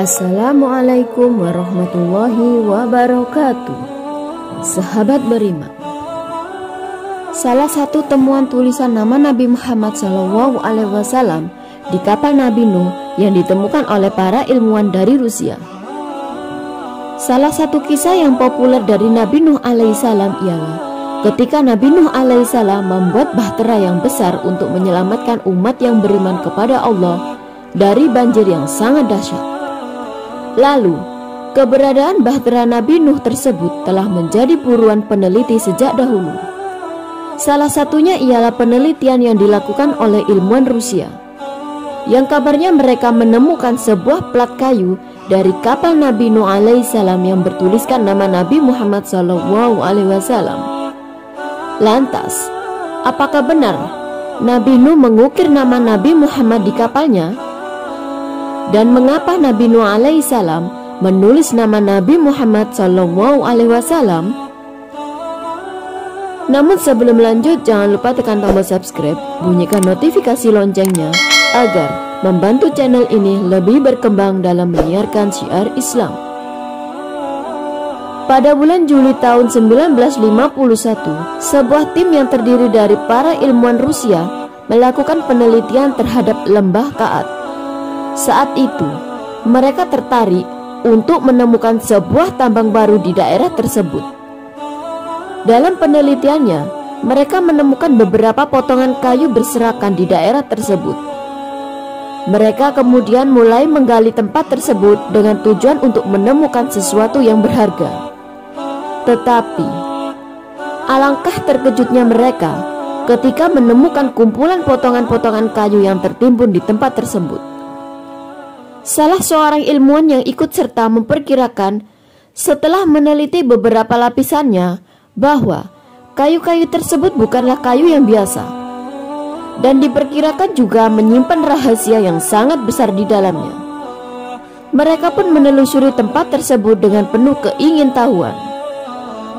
Assalamualaikum warahmatullahi wabarakatuh. Sahabat beriman, salah satu temuan tulisan nama Nabi Muhammad SAW di kapal Nabi Nuh yang ditemukan oleh para ilmuwan dari Rusia. Salah satu kisah yang populer dari Nabi Nuh alaihissalam ialah ketika Nabi Nuh alaihissalam membuat bahtera yang besar untuk menyelamatkan umat yang beriman kepada Allah dari banjir yang sangat dahsyat. Lalu, keberadaan bahtera Nabi Nuh tersebut telah menjadi buruan peneliti sejak dahulu. Salah satunya ialah penelitian yang dilakukan oleh ilmuwan Rusia, yang kabarnya mereka menemukan sebuah plat kayu dari kapal Nabi Nuh alaihissalam yang bertuliskan nama Nabi Muhammad SAW. Lantas, apakah benar Nabi Nuh mengukir nama Nabi Muhammad di kapalnya? Dan mengapa Nabi Nuh alaihissalam menulis nama Nabi Muhammad SAW? Namun sebelum lanjut, jangan lupa tekan tombol subscribe, bunyikan notifikasi loncengnya agar membantu channel ini lebih berkembang dalam menyiarkan syiar Islam. Pada bulan Juli tahun 1951, sebuah tim yang terdiri dari para ilmuwan Rusia melakukan penelitian terhadap lembah Kaat. Saat itu, mereka tertarik untuk menemukan sebuah tambang baru di daerah tersebut. Dalam penelitiannya, mereka menemukan beberapa potongan kayu berserakan di daerah tersebut. Mereka kemudian mulai menggali tempat tersebut dengan tujuan untuk menemukan sesuatu yang berharga. Tetapi, alangkah terkejutnya mereka ketika menemukan kumpulan potongan-potongan kayu yang tertimbun di tempat tersebut. Salah seorang ilmuwan yang ikut serta memperkirakan setelah meneliti beberapa lapisannya bahwa kayu-kayu tersebut bukanlah kayu yang biasa, dan diperkirakan juga menyimpan rahasia yang sangat besar di dalamnya. Mereka pun menelusuri tempat tersebut dengan penuh keingintahuan.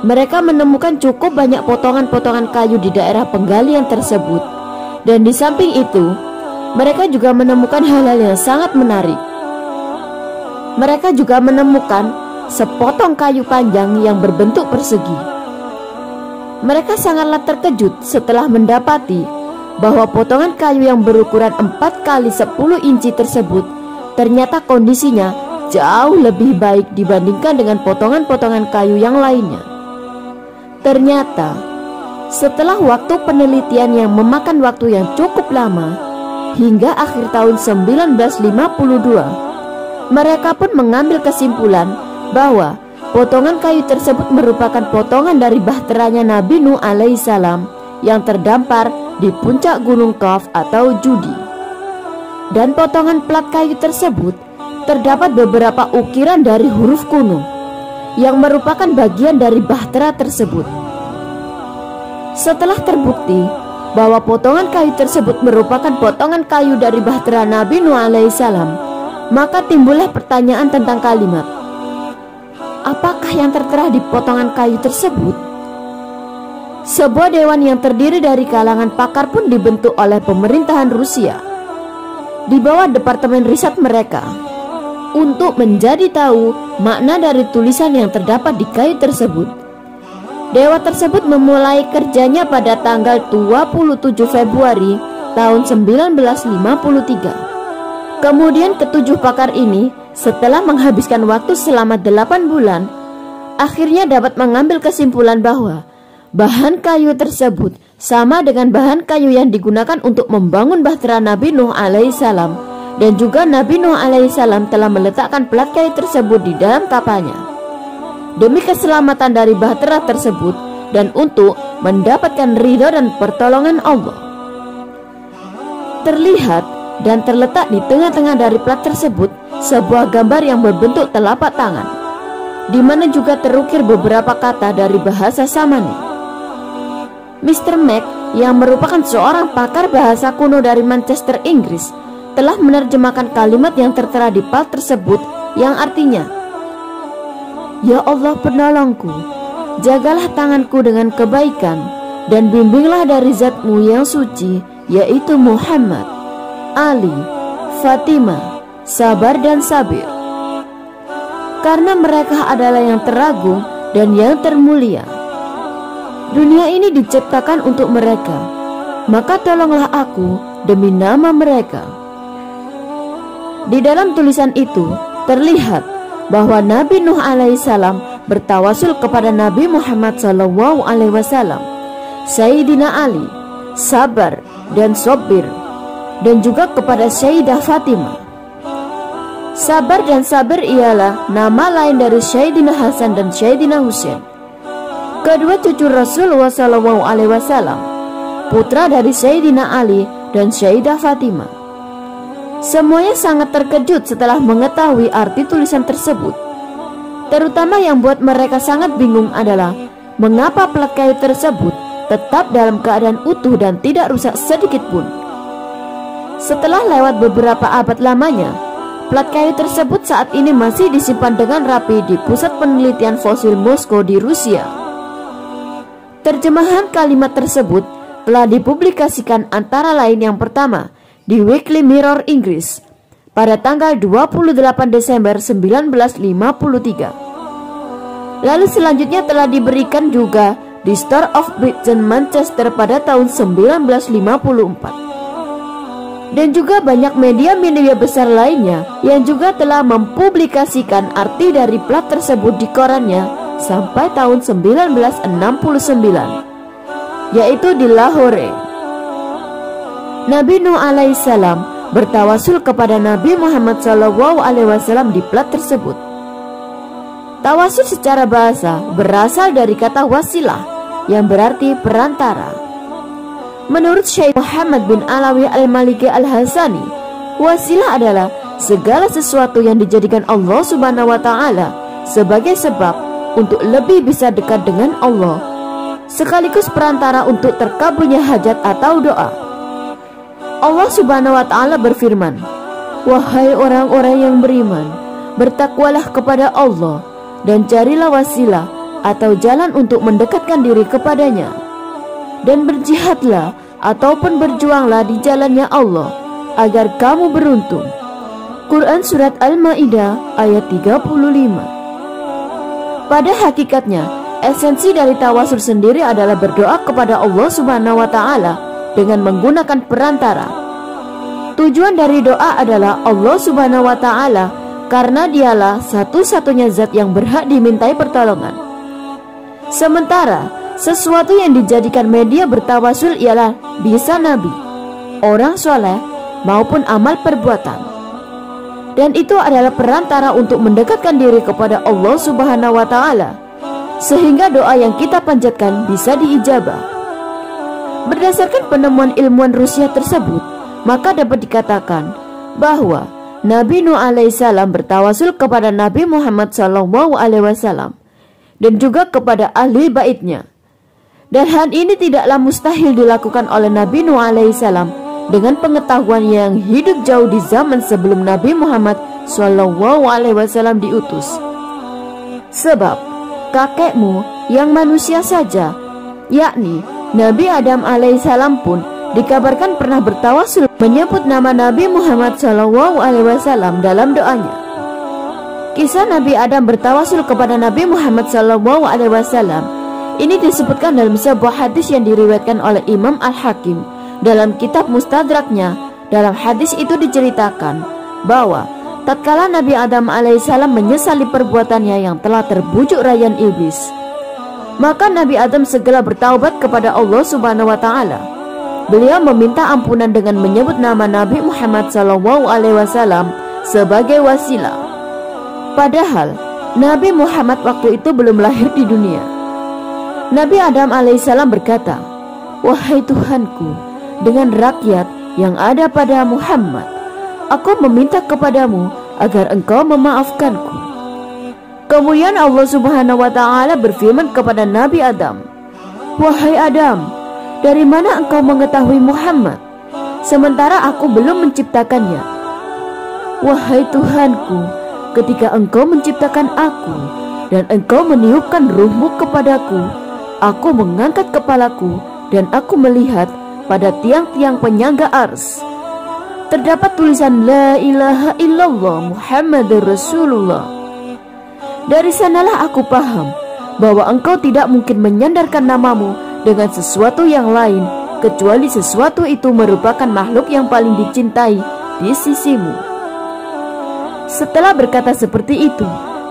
Mereka menemukan cukup banyak potongan-potongan kayu di daerah penggalian tersebut, dan di samping itu mereka juga menemukan hal-hal yang sangat menarik. Mereka juga menemukan sepotong kayu panjang yang berbentuk persegi. Mereka sangatlah terkejut setelah mendapati bahwa potongan kayu yang berukuran 4 kali 10 inci tersebut ternyata kondisinya jauh lebih baik dibandingkan dengan potongan-potongan kayu yang lainnya. Ternyata, setelah waktu penelitian yang memakan waktu yang cukup lama, hingga akhir tahun 1952, mereka pun mengambil kesimpulan bahwa potongan kayu tersebut merupakan potongan dari bahteranya Nabi Nuh alaihissalam yang terdampar di puncak gunung Kaf atau Judi. Dan potongan plat kayu tersebut terdapat beberapa ukiran dari huruf kuno yang merupakan bagian dari bahtera tersebut. Setelah terbukti bahwa potongan kayu tersebut merupakan potongan kayu dari bahtera Nabi Nuh alaihissalam, maka timbullah pertanyaan tentang kalimat, apakah yang tertera di potongan kayu tersebut? Sebuah dewan yang terdiri dari kalangan pakar pun dibentuk oleh pemerintahan Rusia di bawah departemen riset mereka untuk menjadi tahu makna dari tulisan yang terdapat di kayu tersebut. Dewa tersebut memulai kerjanya pada tanggal 27 Februari tahun 1953. Kemudian ketujuh pakar ini setelah menghabiskan waktu selama 8 bulan, akhirnya dapat mengambil kesimpulan bahwa bahan kayu tersebut sama dengan bahan kayu yang digunakan untuk membangun bahtera Nabi Nuh alaihissalam, dan juga Nabi Nuh alaihissalam telah meletakkan plat kayu tersebut di dalam kapalnya demi keselamatan dari bahtera tersebut dan untuk mendapatkan ridho dan pertolongan Allah. Terlihat dan terletak di tengah-tengah dari plat tersebut sebuah gambar yang berbentuk telapak tangan, di mana juga terukir beberapa kata dari bahasa Samani. Mr. Mac, yang merupakan seorang pakar bahasa kuno dari Manchester, Inggris, telah menerjemahkan kalimat yang tertera di plat tersebut yang artinya, "Ya Allah penolongku, jagalah tanganku dengan kebaikan dan bimbinglah dari Zat-Mu yang suci, yaitu Muhammad, Ali, Fatimah, sabar dan sabir." karena mereka adalah yang teragung dan yang termulia. Dunia ini diciptakan untuk mereka, maka tolonglah aku demi nama mereka. Di dalam tulisan itu terlihat bahwa Nabi Nuh alaihissalam bertawasul kepada Nabi Muhammad SAW, Sayyidina Ali, Sabar dan Sobir, dan juga kepada Sayyidah Fatimah. Sabar dan Sabir ialah nama lain dari Sayyidina Hasan dan Sayyidina Husain, kedua cucu Rasulullah SAW, putra dari Sayyidina Ali dan Sayyidah Fatimah. Semuanya sangat terkejut setelah mengetahui arti tulisan tersebut. Terutama yang buat mereka sangat bingung adalah mengapa plat kayu tersebut tetap dalam keadaan utuh dan tidak rusak sedikit pun. Setelah lewat beberapa abad lamanya, plat kayu tersebut saat ini masih disimpan dengan rapi di Pusat Penelitian Fosil Moskow di Rusia. Terjemahan kalimat tersebut telah dipublikasikan antara lain yang pertama di Weekly Mirror Inggris pada tanggal 28 Desember 1953. Lalu selanjutnya telah diberikan juga di Star of Britain Manchester pada tahun 1954. Dan juga banyak media-media besar lainnya yang juga telah mempublikasikan arti dari plat tersebut di korannya sampai tahun 1969, yaitu di Lahore. Nabi Nuh alaihissalam bertawasul kepada Nabi Muhammad SAW di plat tersebut. Tawasul secara bahasa berasal dari kata wasilah yang berarti perantara. Menurut Syekh Muhammad bin Alawi al-Maliki al-Hasani, wasilah adalah segala sesuatu yang dijadikan Allah Subhanahu wa Ta'ala sebagai sebab untuk lebih bisa dekat dengan Allah, sekaligus perantara untuk terkabulnya hajat atau doa. Allah Subhanahu wa Ta'ala berfirman, "Wahai orang-orang yang beriman, bertakwalah kepada Allah dan carilah wasilah atau jalan untuk mendekatkan diri kepadanya, dan berjihadlah ataupun berjuanglah di jalannya Allah agar kamu beruntung." Quran Surat Al-Ma'idah ayat 35. Pada hakikatnya, esensi dari tawasul sendiri adalah berdoa kepada Allah Subhanahu wa Ta'ala dengan menggunakan perantara. Tujuan dari doa adalah Allah Subhanahu wa Ta'ala, karena dialah satu-satunya zat yang berhak dimintai pertolongan. Sementara sesuatu yang dijadikan media bertawasul ialah bisa nabi, orang soleh maupun amal perbuatan, dan itu adalah perantara untuk mendekatkan diri kepada Allah Subhanahu wa Ta'ala, sehingga doa yang kita panjatkan bisa diijabah. Berdasarkan penemuan ilmuwan Rusia tersebut, maka dapat dikatakan bahwa Nabi Nuh alaihissalam bertawasul kepada Nabi Muhammad SAW dan juga kepada ahli baitnya. Dan hal ini tidaklah mustahil dilakukan oleh Nabi Nuh alaihissalam dengan pengetahuan yang hidup jauh di zaman sebelum Nabi Muhammad SAW diutus. Sebab kakekmu yang manusia saja, yakni Nabi Adam alaihissalam pun dikabarkan pernah bertawasul menyebut nama Nabi Muhammad SAW dalam doanya. Kisah Nabi Adam bertawasul kepada Nabi Muhammad SAW ini disebutkan dalam sebuah hadis yang diriwayatkan oleh Imam Al-Hakim dalam kitab Mustadraknya. Dalam hadis itu diceritakan bahwa tatkala Nabi Adam alaihissalam menyesali perbuatannya yang telah terbujuk rayuan iblis, maka Nabi Adam segera bertaubat kepada Allah Subhanahu wa Ta'ala. Beliau meminta ampunan dengan menyebut nama Nabi Muhammad SAW sebagai wasilah. Padahal Nabi Muhammad waktu itu belum lahir di dunia. Nabi Adam alaihissalam berkata, "Wahai Tuhanku, dengan rakyat yang ada pada Muhammad, aku meminta kepadamu agar engkau memaafkanku." Kemudian Allah Subhanahu wa Ta'ala berfirman kepada Nabi Adam, "Wahai Adam, dari mana engkau mengetahui Muhammad, sementara aku belum menciptakannya?" "Wahai Tuhanku, ketika engkau menciptakan aku dan engkau meniupkan ruhmu kepadaku, aku mengangkat kepalaku dan aku melihat pada tiang-tiang penyangga ars terdapat tulisan La ilaha illallah Muhammadur Rasulullah." Dari sanalah aku paham bahwa engkau tidak mungkin menyandarkan namamu dengan sesuatu yang lain kecuali sesuatu itu merupakan makhluk yang paling dicintai di sisimu. Setelah berkata seperti itu,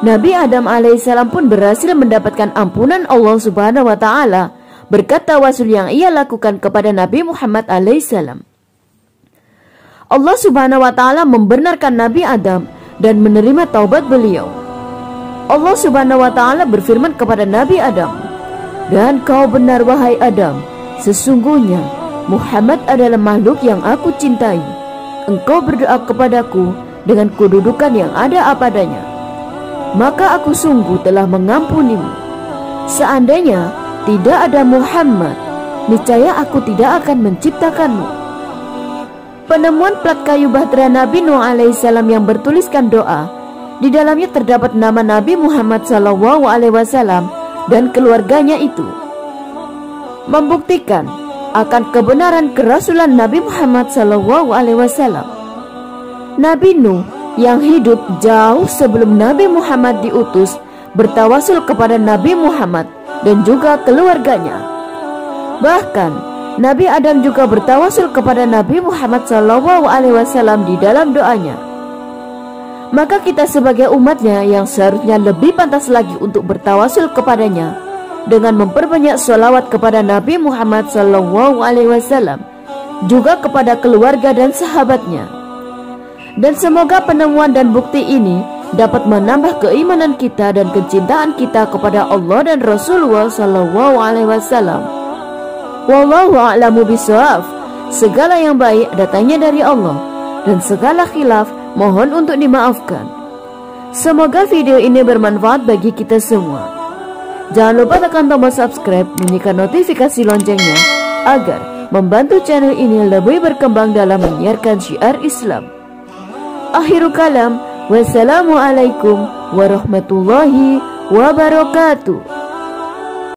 Nabi Adam alaihissalam pun berhasil mendapatkan ampunan Allah subhanahu wa ta'ala berkat tawasul yang ia lakukan kepada Nabi Muhammad alaihissalam. Allah subhanahu wa ta'ala membenarkan Nabi Adam dan menerima taubat beliau. Allah subhanahu wa ta'ala berfirman kepada Nabi Adam, "Dan kau benar wahai Adam, sesungguhnya Muhammad adalah makhluk yang aku cintai. Engkau berdoa kepadaku dengan kedudukan yang ada apadanya. Maka aku sungguh telah mengampunimu. Seandainya tidak ada Muhammad, niscaya aku tidak akan menciptakanmu." Penemuan plat kayu bahtera Nabi Nuh alaihissalam yang bertuliskan doa, di dalamnya terdapat nama Nabi Muhammad SAW dan keluarganya itu, membuktikan akan kebenaran kerasulan Nabi Muhammad SAW. Nabi Nuh yang hidup jauh sebelum Nabi Muhammad diutus bertawasul kepada Nabi Muhammad dan juga keluarganya. Bahkan Nabi Adam juga bertawasul kepada Nabi Muhammad SAW di dalam doanya. Maka kita sebagai umatnya yang seharusnya lebih pantas lagi untuk bertawasul kepadanya dengan memperbanyak sholawat kepada Nabi Muhammad SAW, juga kepada keluarga dan sahabatnya. Dan semoga penemuan dan bukti ini dapat menambah keimanan kita dan kecintaan kita kepada Allah dan Rasulullah SAW. Wallahu a'lamu bishawab. Segala yang baik datangnya dari Allah, dan segala khilaf mohon untuk dimaafkan. Semoga video ini bermanfaat bagi kita semua. Jangan lupa tekan tombol subscribe, bunyikan notifikasi loncengnya agar membantu channel ini lebih berkembang dalam menyiarkan syiar Islam. Akhirul kalam, wassalamualaikum warahmatullahi wabarakatuh.